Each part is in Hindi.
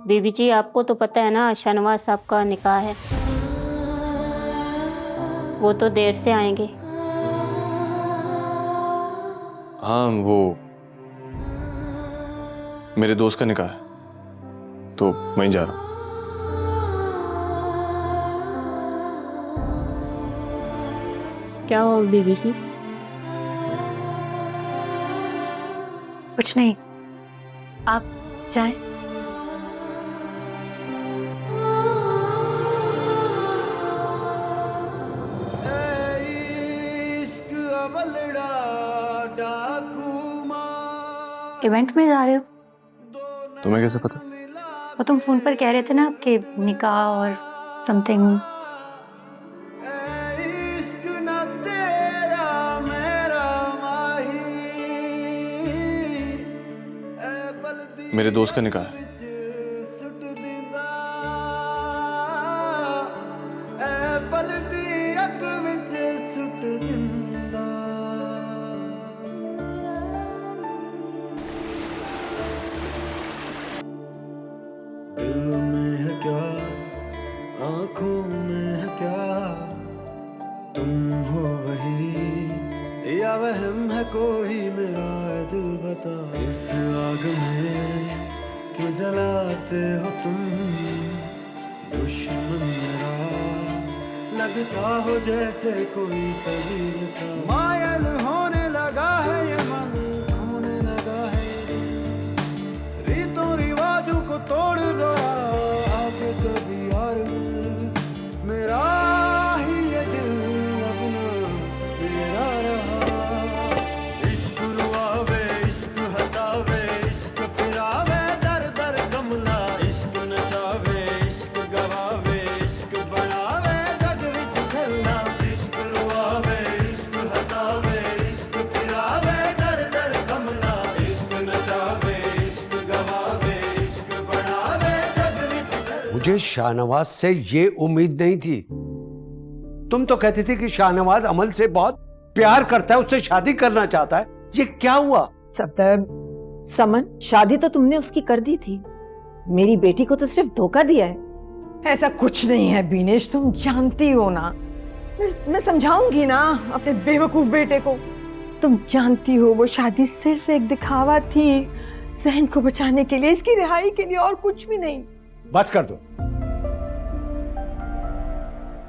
बीबी जी, आपको तो पता है ना, शाहनवाज साहब का निकाह है। वो तो देर से आएंगे। हाँ, वो मेरे दोस्त का निकाह है तो वहीं जा रहा हूँ। क्या हो बीबी जी? कुछ नहीं, आप जाएं। इवेंट में जा रहे हो? तुम्हें कैसे पता? वो तुम फोन पर कह रहे थे ना कि निकाह और समथिंग। मेरे दोस्त का निकाह है। दिल में है क्या, आंखों में है क्या, तुम हो वही या वहम है कोई मेरा दिल बता। इस आग में क्यों जलाते हो तुम, दुश्मन मेरा लगता हो जैसे कोई तवीर सा। मायल होने लगा है ये मन, खोने लगा है ये दिल, रीतों रिवाजों को तोड़ दो आके कभी यार मिल। मेरा ही ये दिल अपना मेरा रहा। इश्क रुआवे, इश्क हंसावे, इश्क फिरावे, दर दर कमला। इश्क नचावे, इश्क गवावे, इश्क बनावे, जग विच छलना। इश्क रुआवे, इश्क हंसावे, इश्क फिरावे, दर दर कमला। इश्क नचावे, इश्क गवावे, इश्क बनावे, जग विच छलना। मुझे शाहनवाज से ये उम्मीद नहीं थी। तुम तो कहती थी कि शाहनवाज अमल से बहुत प्यार करता है, उससे शादी करना चाहता है। ये क्या हुआ? सफदर, समन, शादी तो तुमने उसकी कर दी थी, मेरी बेटी को तो सिर्फ धोखा दिया है। ऐसा कुछ नहीं है बीनेश, तुम जानती हो ना। मैं समझाऊंगी ना अपने बेवकूफ बेटे को। तुम जानती हो वो शादी सिर्फ एक दिखावा थी, जहन को बचाने के लिए, इसकी रिहाई के लिए, और कुछ भी नहीं। बस कर दो।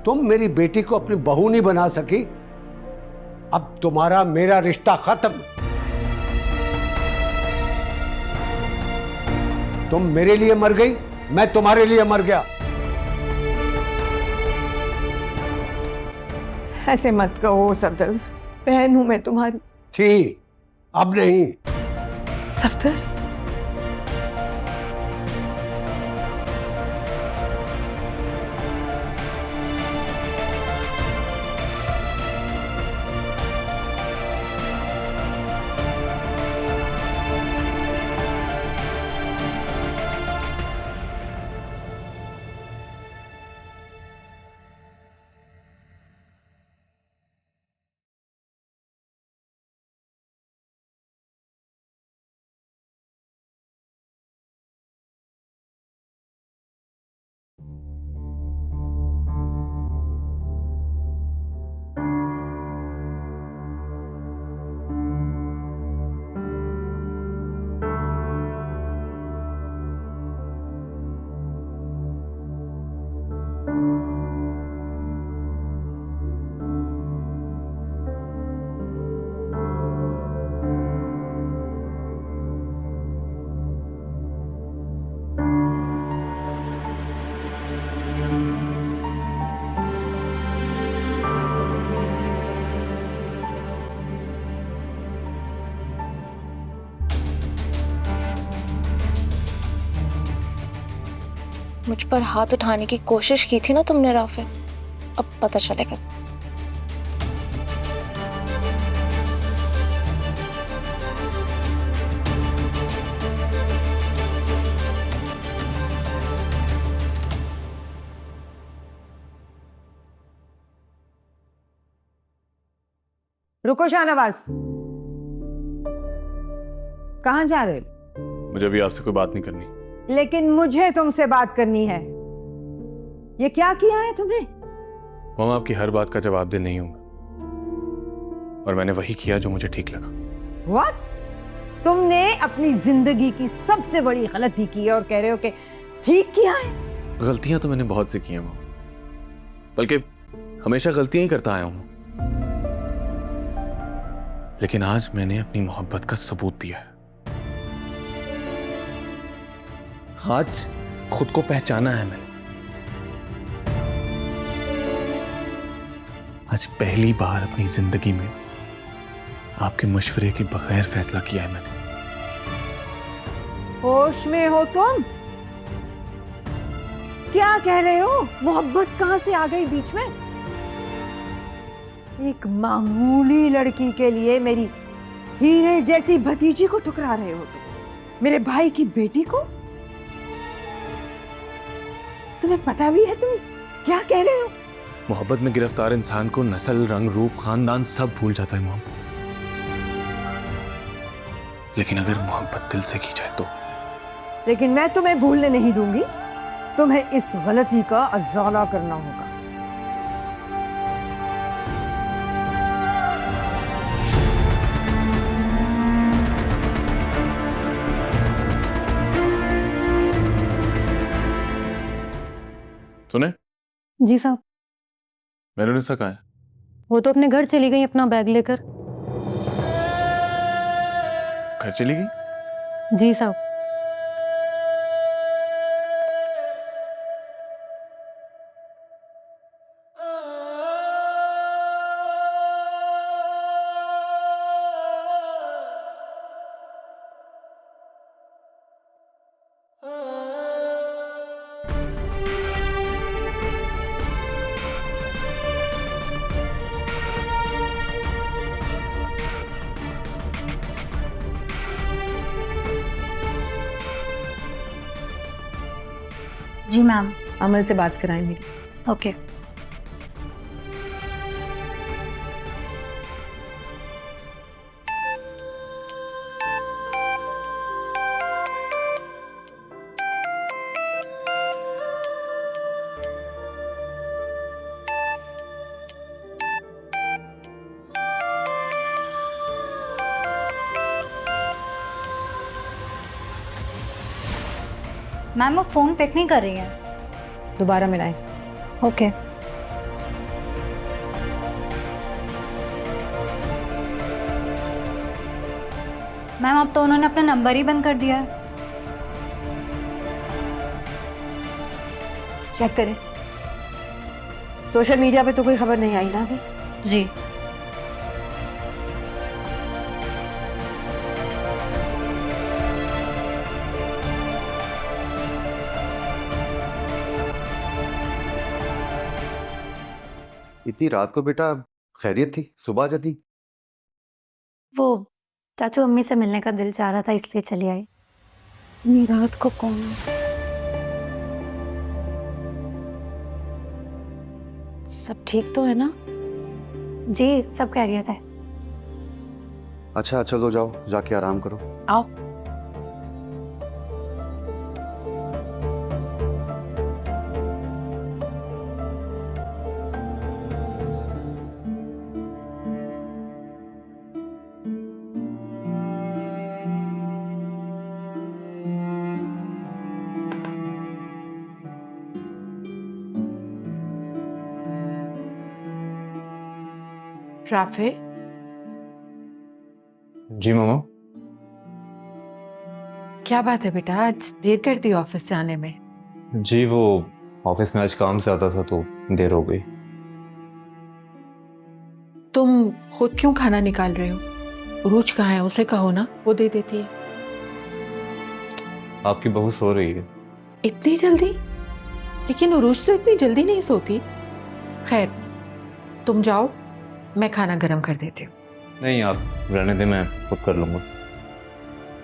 तुम मेरी बेटी को अपनी बहू नहीं बना सकी, अब तुम्हारा मेरा रिश्ता खत्म। तुम मेरे लिए मर गई, मैं तुम्हारे लिए मर गया। ऐसे मत कहो सफदर, बहन हूं मैं तुम्हारी। थी, अब नहीं। सफदर, मुझ पर हाथ उठाने की कोशिश की थी ना तुमने राफे, अब पता चलेगा। रुको शाहनवाज, कहाँ जा रहे हो? मुझे अभी आपसे कोई बात नहीं करनी। लेकिन मुझे तुमसे बात करनी है। ये क्या किया है तुमने? मम्मा आपकी हर बात का जवाब दे नहीं हूं और मैंने वही किया जो मुझे ठीक लगा। व्हाट? तुमने अपनी जिंदगी की सबसे बड़ी गलती की है और कह रहे हो कि ठीक किया है? गलतियां तो मैंने बहुत सी की हैं मम्मा, बल्कि हमेशा गलतियां ही करता आया हूं, लेकिन आज मैंने अपनी मोहब्बत का सबूत दिया है। आज खुद को पहचाना है मैंने। आज पहली बार अपनी जिंदगी में आपके मशवरे के बगैर फैसला किया है मैंने। होश में हो तुम? क्या कह रहे हो? मोहब्बत कहां से आ गई बीच में? एक मामूली लड़की के लिए मेरी हीरे जैसी भतीजी को ठुकरा रहे हो तुम, मेरे भाई की बेटी को? तुम्हें पता भी है तुम क्या कह रहे हो? मोहब्बत में गिरफ्तार इंसान को नस्ल, रंग, रूप, खानदान सब भूल जाता है मॉम, लेकिन अगर मोहब्बत दिल से की जाए तो। लेकिन मैं तुम्हें भूलने नहीं दूंगी। तुम्हें इस गलती का अज़ाला करना होगा। सुने? जी साहब। मेहरुनिसा कहाँ है? वो तो अपने घर चली गई अपना बैग लेकर। घर चली गई? जी साहब। जी मैम। अमल से बात कराएं मेरी। ओके। मैम वो फोन पिक नहीं कर रही है। दोबारा मिलाएं। ओके। मैम अब तो उन्होंने अपना नंबर ही बंद कर दिया है। चेक करें। सोशल मीडिया पे तो कोई खबर नहीं आई ना अभी? जी। इतनी रात को बेटा खैरियत थी? सुबह आ जाती। वो चाचू अम्मी से मिलने का दिल चाह रहा था इसलिए चली आई। इतनी रात को कौन? सब ठीक तो है ना? जी सब खैरियत है। अच्छा चलो जाओ, जाके आराम करो। आओ। राफे, जी मामा। क्या बात है बेटा, आज देर कर दी ऑफिस से आने में? जी वो ऑफिस में आज काम से आता था तो देर हो गई। तुम खुद क्यों खाना निकाल रहे हो? उरूज कहाँ है? उसे कहो ना, वो दे देती है। आपकी बहू सो रही है। इतनी जल्दी? लेकिन उरूज तो इतनी जल्दी नहीं सोती। खैर तुम जाओ, मैं खाना गर्म कर देती हूँ। नहीं आप रहने दे, मैं खुद कर लूंगा।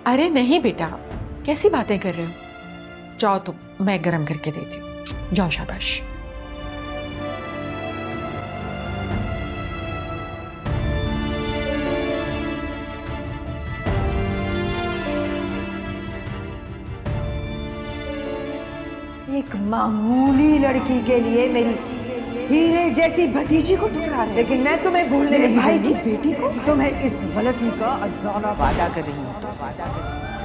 अरे नहीं बेटा, कैसी बातें कर रहे हो? जाओ तुम, मैं गर्म करके देती हूँ। जाओ, शाबाश। एक मामूली लड़की के लिए मेरी हीरे जैसी भतीजी को ठुकरा रहे, लेकिन मैं तुम्हें भूलने नहीं भाई की बेटी को, तुम्हें इस गलती का अज़ाना वादा कर रही हूँ तुमसे।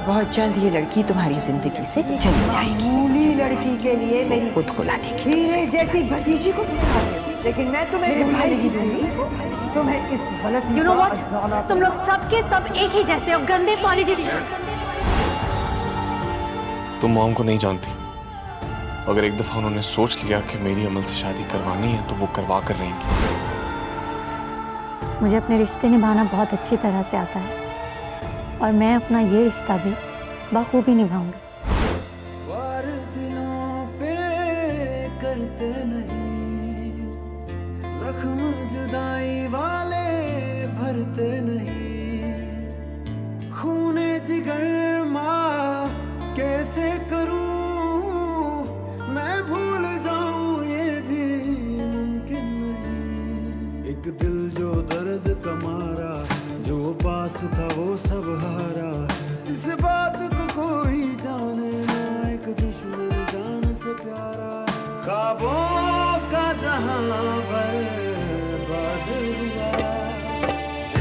बहुत जल्द ये लड़की तुम्हारी जिंदगी से चली जाएगी। मामूली लड़की के लिए मेरी खुद को लाने की हीरे जैसी भतीजी को ठुकरा रहे, लेकिन मैं तुम्हें भाई की बेटी, तुम्हें इस गलती You know का what? अज़ाना तुम लोग सबके सब एक ही जैसे हो, गंदे पॉलिटिशियंस। तुम मॉम को नहीं जानती। अगर एक दफा उन्होंने सोच लिया कि मेरी अमल से शादी करवानी है तो वो करवा कर रहेंगी। मुझे अपने रिश्ते निभाना बहुत अच्छी तरह से आता है और मैं अपना ये रिश्ता भी बखूबी निभाऊंगी। वार दिलों पे करते नहीं, जख्म जुदाई वाले भरते नहीं, खूने जिगर माँ कैसे करूं, मैं भूल जाऊं ये भी मुमकिन नहीं। एक दिल जो दर्द का मारा, जो पास था वो सब हारा, इस बात को कोई जाने ना, एक दुश्मन जान से प्यारा। ख्वाबों का जहां बर्बाद हुआ,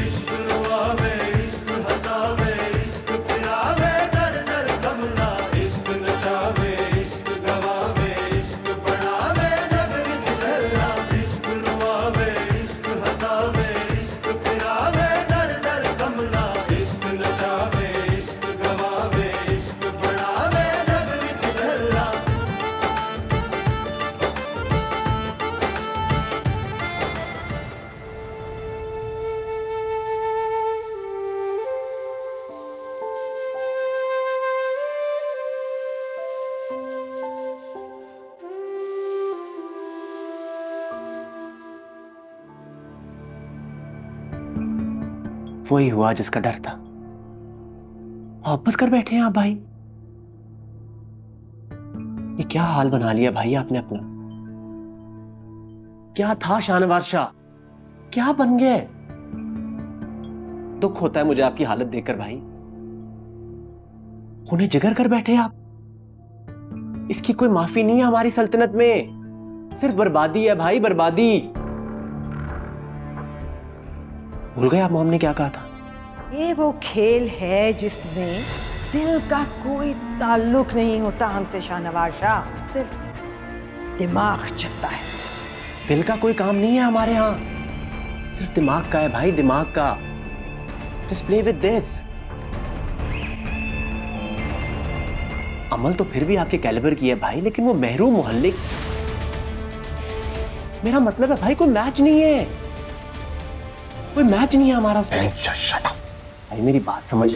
इश्क रुआवे, इश्क हंसावे, इश्क फिरावे, दर दर कमला, इश्क नचावे, इश्क गवावे, इश्क बढ़ावे, जग विच झल्ला, इश्क रुआवे, इश्क हंसावे, इश्क फिरावे, दर दर कमला, इश्क नचावे, इश्क गवावे, इश्क बढ़ावे, जग विच झल्ला। वही हुआ जिसका डर था। वापस कर बैठे हैं आप भाई। ये क्या हाल बना लिया भाई आपने अपना। क्या था शाहनवाज शाह, क्या बन गए। दुख होता है मुझे आपकी हालत देखकर भाई। उन्हें जिगर कर बैठे आप। इसकी कोई माफी नहीं है हमारी सल्तनत में, सिर्फ बर्बादी है भाई, बर्बादी। भूल गए आप मॉम ने क्या कहा था। ये वो खेल है जिसमें दिल का कोई ताल्लुक नहीं होता हमसे शाहनवाज शाह, सिर्फ दिमाग चलता है। दिल का कोई काम नहीं है हमारे यहाँ, सिर्फ दिमाग का है भाई, दिमाग का। Just play with this. अमल तो फिर भी आपके कैलिबर की है भाई, लेकिन वो महरूम मोहल्ले। मेरा मतलब है भाई कोई मैच नहीं है, कोई मैच नहीं है हमारा। भाई मेरी बात समझ।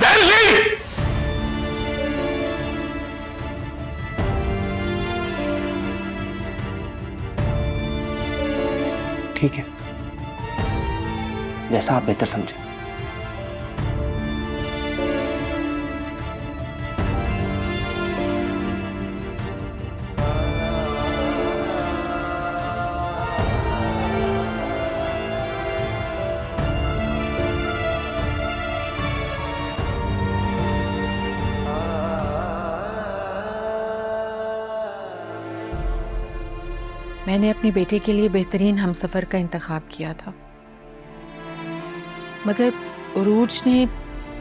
ठीक है, जैसा आप बेहतर समझे। मैंने अपने बेटे के लिए बेहतरीन हमसफ़र का इंतखाब किया था, मगर उरूज ने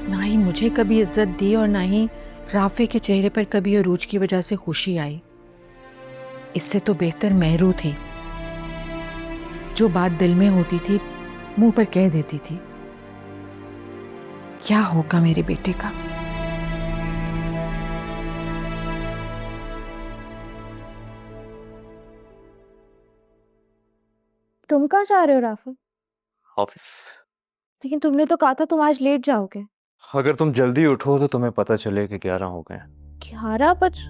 ना ही मुझे कभी इज्जत दी और ना ही राफे के चेहरे पर कभी उरूज की वजह से खुशी आई। इससे तो बेहतर मेहरू थी, जो बात दिल में होती थी मुंह पर कह देती थी। क्या होगा मेरे बेटे का। तुम कहाँ जा रहे हो राफेल? ऑफिस। लेकिन तुमने तो कहा था तुम आज लेट जाओगे। अगर तुम जल्दी उठो तो तुम्हें पता चले कि 11 हो गए। 11 बज?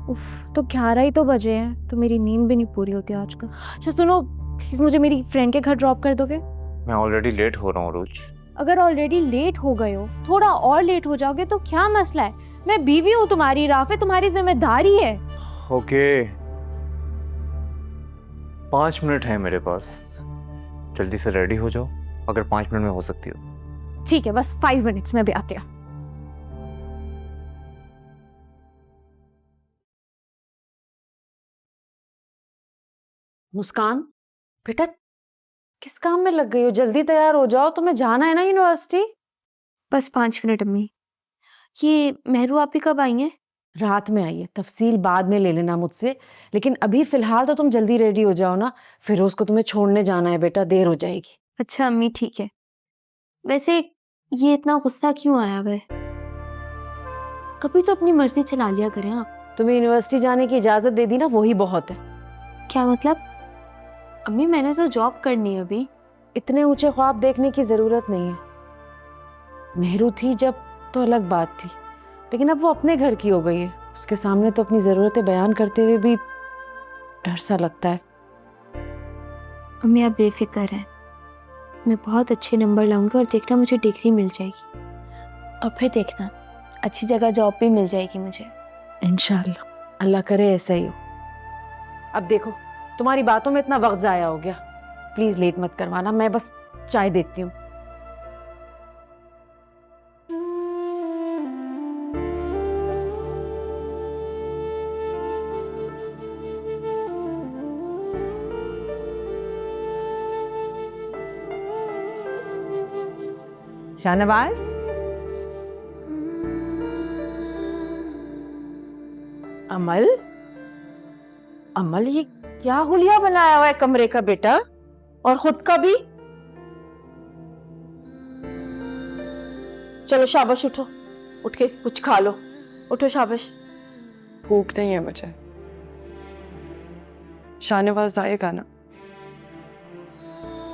उफ, तो 11 ही तो बजे हैं, तो मेरी नींद भी नहीं पूरी होती आज का। अच्छा सुनो, प्लीज मुझे मेरी फ्रेंड के घर ड्रॉप कर दोगे? मैं ऑलरेडी लेट हो रहा हूँ रोज। अगर ऑलरेडी लेट हो गए हो, थोड़ा और लेट हो जाओगे तो क्या मसला है? मैं बीवी हूँ तुम्हारी राफे, तुम्हारी जिम्मेदारी है। ओके, 5 मिनट है मेरे पास, जल्दी से रेडी हो जाओ, अगर 5 मिनट में हो सकती हो। ठीक है, बस 5 मिनट्स में भी आती हूँ। मुस्कान, बेटा किस काम में लग गई हो? जल्दी तैयार हो जाओ, तुम्हें जाना है ना यूनिवर्सिटी। बस 5 मिनट अम्मी। ये मेहरू आप ही कब आई हैं? रात में आई है, तफसील बाद में ले लेना मुझसे, लेकिन अभी फिलहाल तो तुम जल्दी रेडी हो जाओ ना, फिरोज को तुम्हें छोड़ने जाना है बेटा, देर हो जाएगी। अच्छा अम्मी ठीक है। वैसे ये इतना गुस्सा क्यों आया हुआ है? कभी तो अपनी मर्जी चला लिया करें आप। तुम्हें यूनिवर्सिटी जाने की इजाजत दे दी ना, वही बहुत है। क्या मतलब? अम्मी मैंने तो जॉब करनी है अभी। इतने ऊंचे ख्वाब देखने की जरूरत नहीं है। मेहरू थी जब तो अलग बात थी, लेकिन अब वो अपने घर की हो गई है, उसके सामने तो अपनी जरूरतें बयान करते हुए भी डर सा लगता है। अम्मी आप बेफिक्र हैं, मैं बहुत अच्छे नंबर लाऊंगी और देखना मुझे डिग्री मिल जाएगी, और फिर देखना अच्छी जगह जॉब भी मिल जाएगी मुझे। इंशाल्लाह, अल्लाह करे ऐसा ही हो। अब देखो तुम्हारी बातों में इतना वक्त जाया हो गया, प्लीज लेट मत करवाना, मैं बस चाय देती हूँ। शाहनवाज, अमल, अमल ये क्या हुलिया बनाया हुआ है कमरे का बेटा, और खुद का भी। चलो शाबाश, उठो, उठ के कुछ खा लो, उठो शाबाश। भूख नहीं है मुझे। शाहनवाज आएगा ना,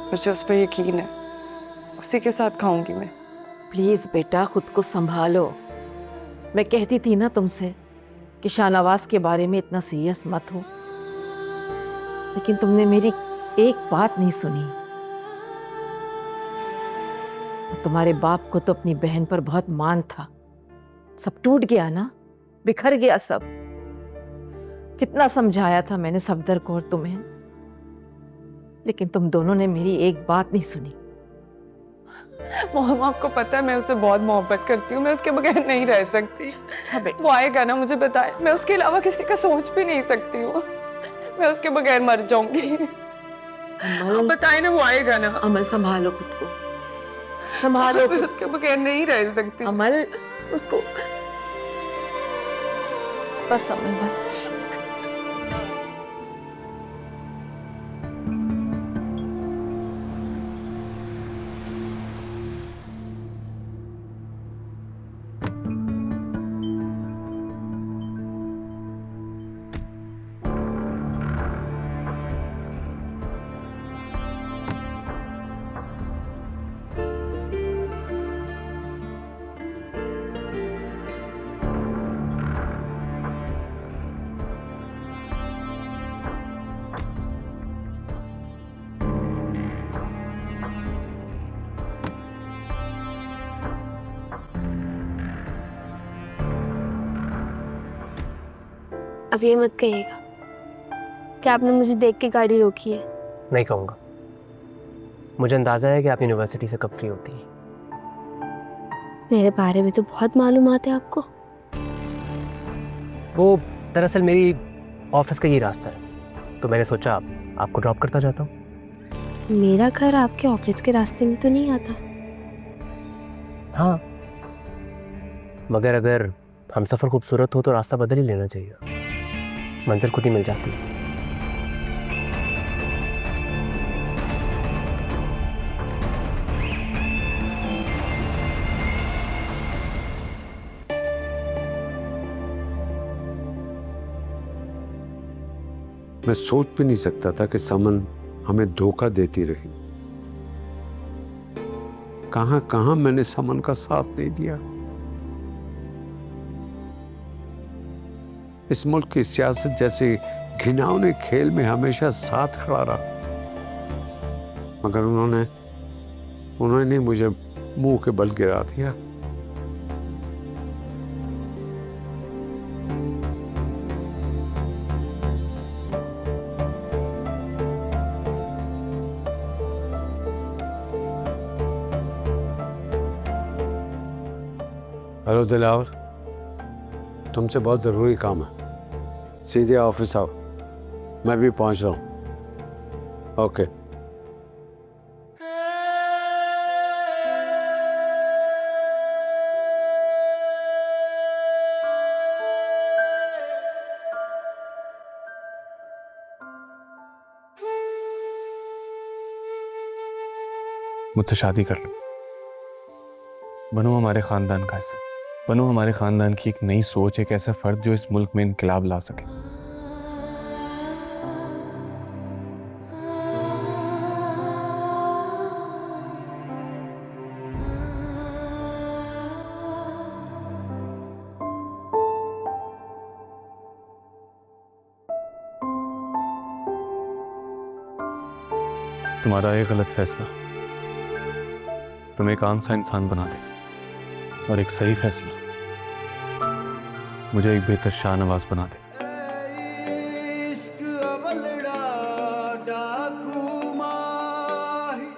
मुझे उस पर यकीन है, उसी के साथ खाऊंगी मैं। प्लीज बेटा खुद को संभालो। मैं कहती थी ना तुमसे कि शाहनवाज के बारे में इतना सीरियस मत हो, लेकिन तुमने मेरी एक बात नहीं सुनी। तुम्हारे बाप को तो अपनी बहन पर बहुत मान था, सब टूट गया ना, बिखर गया सब। कितना समझाया था मैंने सफदर को और तुम्हें, लेकिन तुम दोनों ने मेरी एक बात नहीं सुनी। मोहम्मद, आपको पता है मैं उससे बहुत मोहब्बत करती हूँ, मैं उसके बगैर नहीं रह सकती। अच्छा बेटा, वो आएगा ना, मुझे बताए, मैं उसके अलावा किसी का सोच भी नहीं सकती हूँ, मैं उसके बगैर मर जाऊंगी। अमल, बताए ना, वो आएगा ना। अमल संभालो खुद को, संभालो। मैं उसके बगैर नहीं रह सकती। अमल, उसको बस, अमल बस। अब ये मत कहिएगा कि आपने मुझे देख के गाड़ी रोकी है। नहीं कहूँगा, मुझे अंदाजा है कि आप यूनिवर्सिटी से कब फ्री होती हैं। मेरे बारे में तो बहुत मालूमात है आपको। वो दरअसल मेरी ऑफिस का ये रास्ता है, तो मैंने सोचा आपको ड्रॉप करता जाता हूँ। मेरा घर आपके ऑफिस के रास्ते में तो नहीं आता। हाँ, मगर अगर हम सफ़र खूबसूरत हो तो रास्ता बदल ही लेना चाहिए, मंजिल खुद ही मिल जाती है। मैं सोच भी नहीं सकता था कि समन हमें धोखा देती रही। कहां कहां मैंने समन का साथ नहीं दिया। इस मुल्क की सियासत जैसे घिनौने खेल में हमेशा साथ खड़ा रहा, मगर उन्होंने मुझे मुंह के बल गिरा दिया। हेलो दिलावर, तुमसे बहुत ज़रूरी काम है, सीधे ऑफिस आओ, मैं भी पहुंच रहा हूँ। ओके। मुझसे शादी कर लो, बनो हमारे खानदान का हिस्सा, बनो हमारे खानदान की एक नई सोच, एक ऐसा फर्द जो इस मुल्क में इनकलाब ला सके। तुम्हारा एक गलत फैसला तुम्हें एक आम सा इंसान बना दे, और एक सही फैसला मुझे एक बेहतर शाहनवाज बना दे। इश्क अवलड़ा डाकू माही,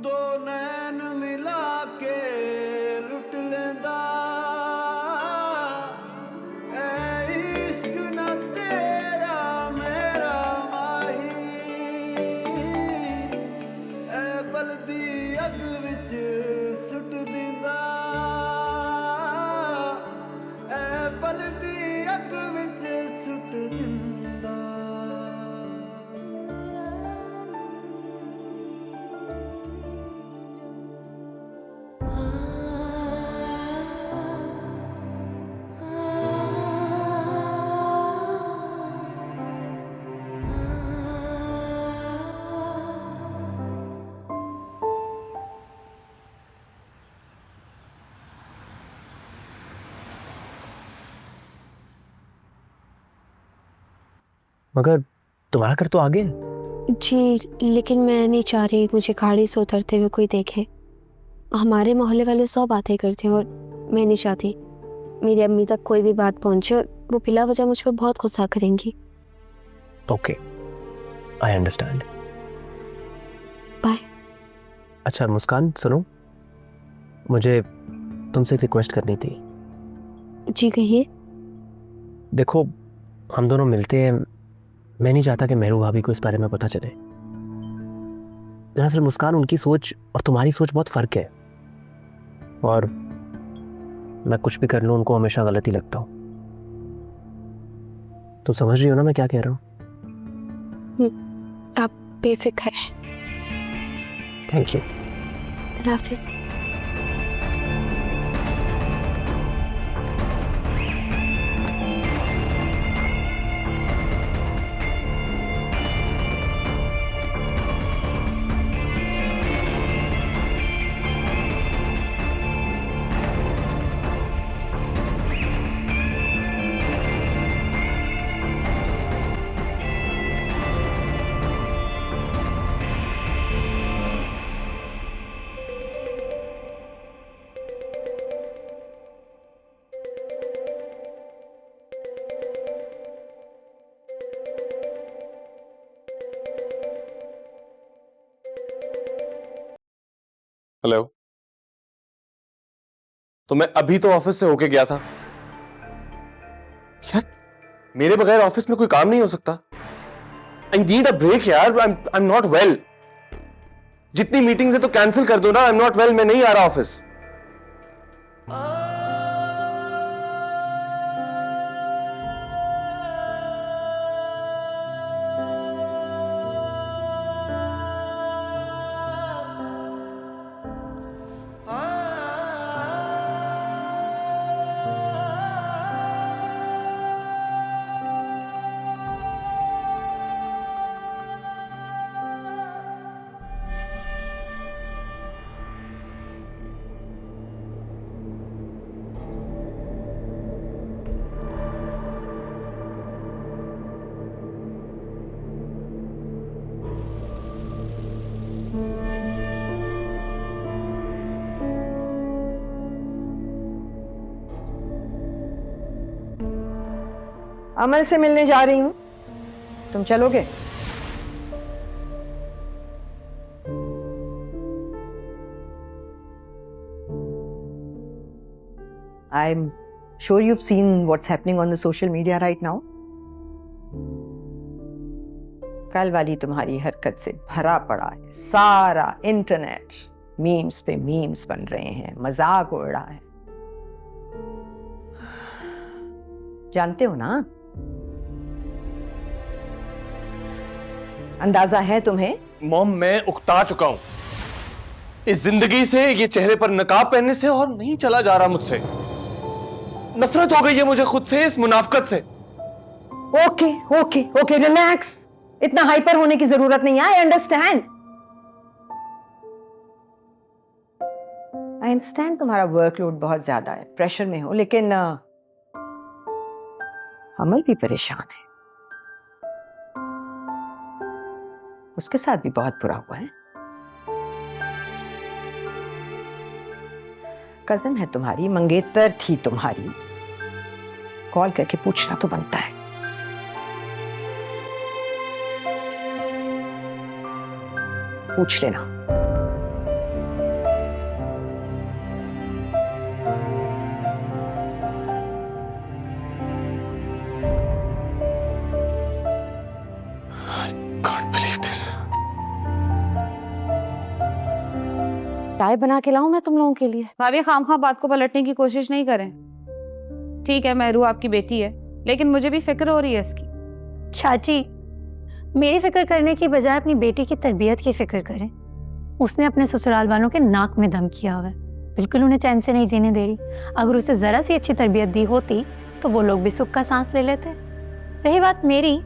दो नैन मिला के लुट लेंदा। ए इश्क ना तेरा मेरा माही, ए बलदी अग विच सुट दिंदा। ए बलदी अग विच सुट दिंदा। मगर तुम्हारा घर तो आगे है। जी, लेकिन मैं नहीं चाह रही मुझे गाड़ी से उतरते हुए कोई देखे। हमारे मोहल्ले वाले 100 बातें करते हैं और मैं नहीं चाहती मेरी अम्मी तक कोई भी बात पहुंचे और वो बिला वजह मुझ पर बहुत गुस्सा करेंगी। Okay, I understand. बाय। अच्छा मुस्कान, सुनो, मुझे तुमसे एक रिक्वेस्ट करनी थी। जी कहिए। देखो, हम दोनों मिलते हैं, मैं नहीं चाहता कि मेहरू भाभी को इस बारे में पता चले। दरअसल मुस्कान, उनकी सोच और तुम्हारी सोच बहुत फ़र्क है, और मैं कुछ भी कर लूँ उनको हमेशा गलत ही लगता हूँ। तुम समझ रही हो ना मैं क्या कह रहा हूँ? आप बेफिक्र हैं। Thank you. हाफिज़। हेलो, तो मैं अभी तो ऑफिस से होके गया था। यार, मेरे बगैर ऑफिस में कोई काम नहीं हो सकता। आई नीड अ ब्रेक यार, आई एम नॉट वेल। जितनी मीटिंग्स है तो कैंसिल कर दो ना। आई एम नॉट वेल, मैं नहीं आ रहा ऑफिस। अमल से मिलने जा रही हूँ, तुम चलोगे? I'm sure you've seen what's happening on the social media right now. कल वाली तुम्हारी हरकत से भरा पड़ा है सारा इंटरनेट। मीम्स पे मीम्स बन रहे हैं, मजाक उड़ रहा है। जानते हो ना, अंदाजा है तुम्हें? मॉम, मैं उकता चुका हूं इस जिंदगी से, ये चेहरे पर नकाब पहनने से, और नहीं चला जा रहा मुझसे। नफरत हो गई है मुझे खुद से, इस मुनाफकत से। Okay okay okay, relax. इतना हाइपर होने की जरूरत नहीं है। आई अंडरस्टैंड तुम्हारा वर्कलोड बहुत ज्यादा है, प्रेशर में हो, लेकिन अमल भी परेशान है। उसके साथ भी बहुत बुरा हुआ है। कजन है तुम्हारी, मंगेतर थी तुम्हारी, कॉल करके पूछना तो बनता है। पूछ लेना। चाय बना के लाऊं मैं तुम लोगों के लिए? भाभी खामखा बात को पलटने की कोशिश नहीं करें। ठीक है, मेहरू आपकी बेटी है, लेकिन मुझे भी फिक्र हो रही है इसकी। चाची, मेरी फिक्र करने की बजाय अपनी बेटी की तरबियत की फिक्र करें। उसने अपने ससुराल वालों के नाक में दम किया हुआ है, बिल्कुल उन्हें चैन से नहीं जीने दे रही। अगर उसे जरा सी अच्छी तरबियत दी होती तो वो लोग भी सुख का सांस ले लेते। रही बात मेरी,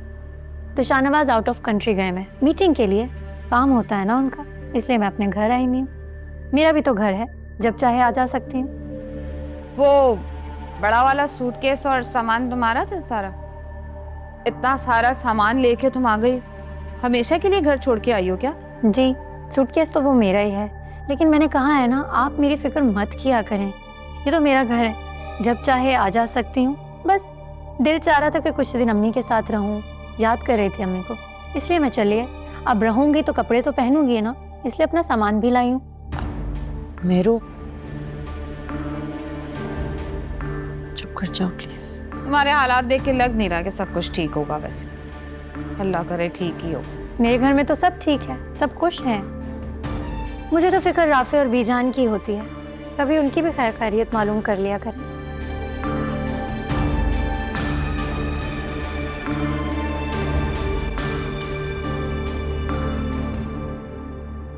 तो शाहनवाज आउट ऑफ कंट्री गए मैं मीटिंग के लिए, काम होता है ना उनका, इसलिए मैं अपने घर आई नहीं हूँ। मेरा भी तो घर है, जब चाहे आ जा सकती हूँ। वो बड़ा वाला सूटकेस और सामान तुम्हारा था सारा? इतना सारा सामान लेके तुम आ गई? हमेशा के लिए घर छोड़ के आई हो क्या? जी, सूटकेस तो वो मेरा ही है, लेकिन मैंने कहा है ना, आप मेरी फिक्र मत किया करें। ये तो मेरा घर है, जब चाहे आ जा सकती हूँ। बस दिल चाह रहा था कि कुछ दिन अम्मी के साथ रहूँ, याद कर रही थी अम्मी को, इसलिए मैं चली है। अब रहूँगी तो कपड़े तो पहनूंगी ना, इसलिए अपना सामान भी लाई हूँ। मेरू, चुप कर जाओ प्लीज। तुम्हारे हालात देख के लग नहीं रहा कि सब कुछ ठीक होगा। वैसे अल्लाह करे ठीक ही हो। मेरे घर में तो सब ठीक है, सब खुश हैं। मुझे तो फिक्र राफे और बीजान की होती है, कभी उनकी भी खैर खैरियत मालूम कर लिया करें।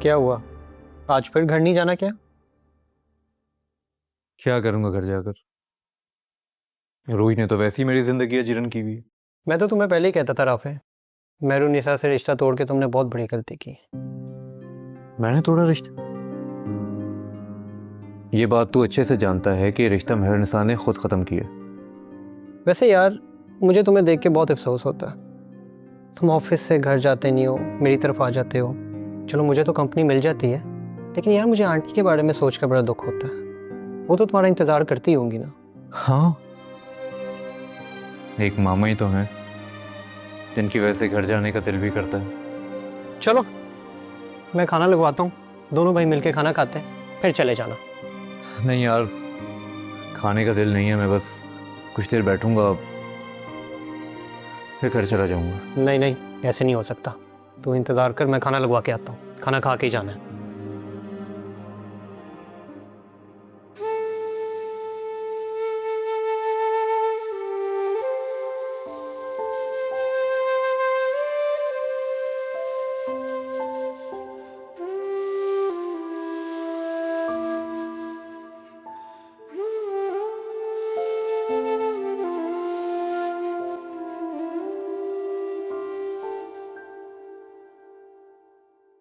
क्या हुआ, आज फिर घर नहीं जाना क्या? क्या करूंगा घर जाकर? रूही ने तो वैसे ही मेरी जिंदगी अजीरन की हुई। मैं तो तुम्हें पहले ही कहता था राफे, मेहरू निसा से रिश्ता तोड़ के तुमने बहुत बड़ी गलती की। मैंने तोड़ा रिश्ता? ये बात तू अच्छे से जानता है कि रिश्ता मेहर निसा ने खुद खत्म किया। वैसे यार, मुझे तुम्हें देख के बहुत अफसोस होता है। तुम ऑफिस से घर जाते नहीं हो, मेरी तरफ आ जाते हो। चलो मुझे तो कंपनी मिल जाती है, लेकिन यार मुझे आंटी के बारे में सोच कर बड़ा दुख होता है। वो तो तुम्हारा इंतजार करती होंगी ना? हाँ, एक मामा ही तो हैं जिनकी वजह से घर जाने का दिल भी करता है। चलो मैं खाना लगवाता हूँ, दोनों भाई मिलके खाना खाते हैं, फिर चले जाना। नहीं यार, खाने का दिल नहीं है, मैं बस कुछ देर बैठूंगा फिर घर चला जाऊंगा। नहीं नहीं, ऐसे नहीं हो सकता। तू इंतज़ार कर, मैं खाना लगवा के आता हूँ, खाना खा के ही जाना है।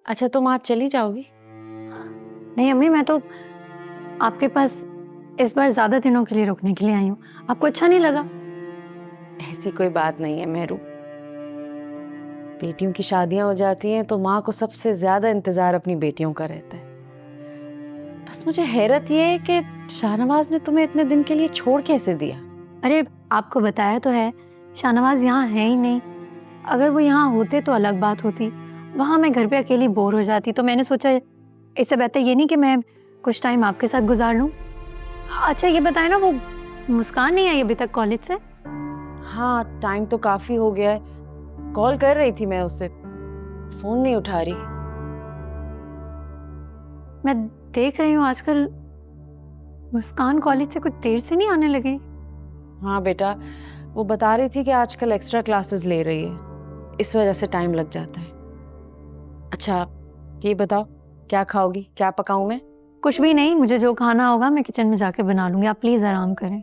अच्छा, तुम आज चली जाओगी? नहीं अम्मी, मैं तो आपके पास इस बार ज्यादा दिनों के लिए रुकने के लिए आई हूँ। आपको अच्छा नहीं लगा? ऐसी कोई बात नहीं है मेहरू। बेटियों की शादियां हो जाती हैं तो माँ को सबसे ज्यादा इंतजार अपनी बेटियों का रहता है। बस मुझे हैरत ये है कि शाहनवाज ने तुम्हें इतने दिन के लिए छोड़ कैसे दिया? अरे आपको बताया तो है, शाहनवाज यहाँ है ही नहीं। अगर वो यहाँ होते तो अलग बात होती, वहाँ मैं घर पे अकेली बोर हो जाती। तो मैंने सोचा इससे बेहतर ये नहीं कि मैं कुछ टाइम आपके साथ गुजार लूँ। अच्छा ये बताए ना, वो मुस्कान नहीं आई अभी तक कॉलेज से? हाँ, टाइम तो काफी हो गया है। कॉल कर रही थी मैं उससे, फोन नहीं उठा रही। मैं देख रही हूँ आजकल मुस्कान कॉलेज से कुछ देर से नहीं आने लगी। हाँ बेटा, वो बता रही थी कि आजकल एक्स्ट्रा क्लासेस ले रही है, इस वजह से टाइम लग जाता है। अच्छा ये बताओ, क्या खाओगी, क्या पकाऊं मैं? कुछ भी नहीं, मुझे जो खाना होगा मैं किचन में जाके बना लूंगी, आप प्लीज आराम करें।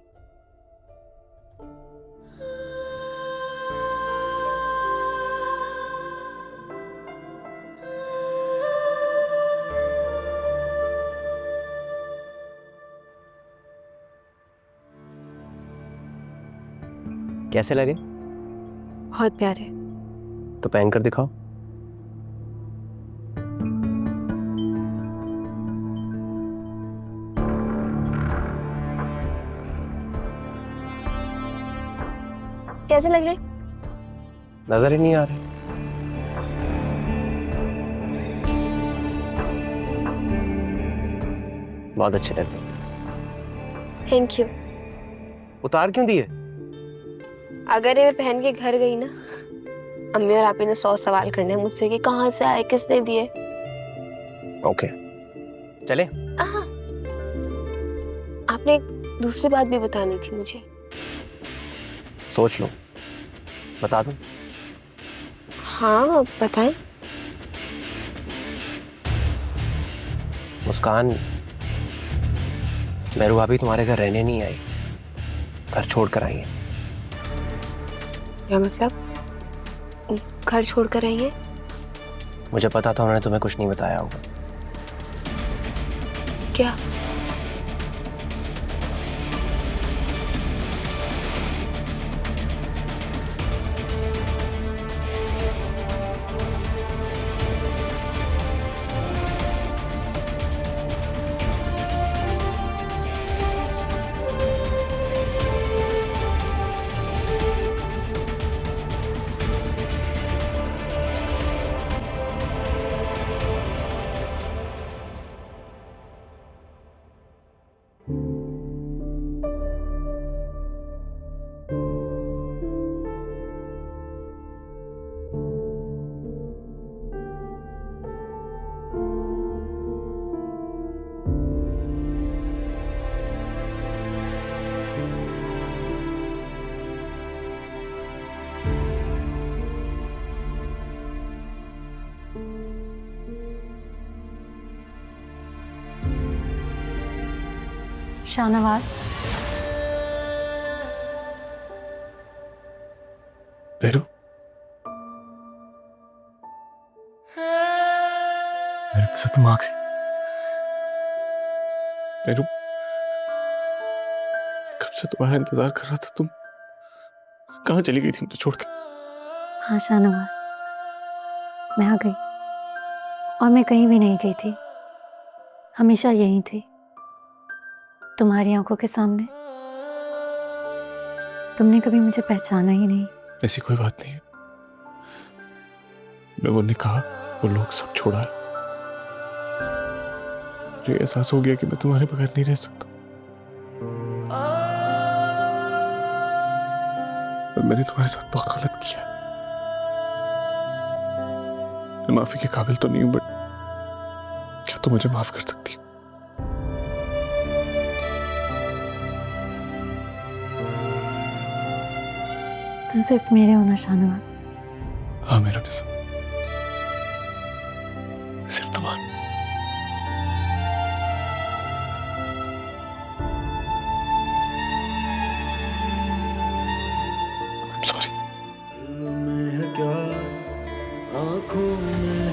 कैसे लगे? बहुत प्यारे। तो पहन कर दिखाओ। कैसे लग रहे? नजर ही नहीं आ रहे। बहुत अच्छे लग रहे। Thank you. उतार क्यों दिए? अगर ये मैं पहन के घर गई ना, अम्मी और आपी ने 100 सवाल करने हैं मुझसे कि कहाँ से आए, किसने दिए। ओके चले। आहा, आपने एक दूसरी बात भी बतानी थी मुझे। सोच लो, बता दूं? हाँ बताएं। मुस्कान, मेरू भाभी तुम्हारे घर रहने नहीं आई, घर छोड़ कर आई है। क्या मतलब? घर छोड़ कर आई है? मुझे पता था उन्होंने तुम्हें कुछ नहीं बताया होगा। क्या? शाहनवाज, मेरू, मेरे से तुम आ गए। मेरू, कब से तुम्हारा इंतजार कर रहा था। तुम कहाँ चली गई थी मुझे छोड़ के? हाँ शाहनवाज, मैं आ गई और मैं कहीं भी नहीं गई थी, हमेशा यहीं थी, तुम्हारी आंखों के सामने। तुमने कभी मुझे पहचाना ही नहीं। ऐसी कोई बात नहीं है। मैं वो निकाह, वो लोग सब छोड़ा है। मुझे एहसास हो गया कि मैं तुम्हारे बगैर नहीं रह सकता। और मैंने तुम्हारे साथ बहुत गलत किया है। मैं माफी के काबिल तो नहीं हूं, बट क्या तुम मुझे माफ कर सकती हो? तुम सिर्फ मेरे हो ना शाहनवाज? हाँ मेरा निज़ाम, सिर्फ तुम्हारा। I'm sorry. दिल में है क्या, आंखों में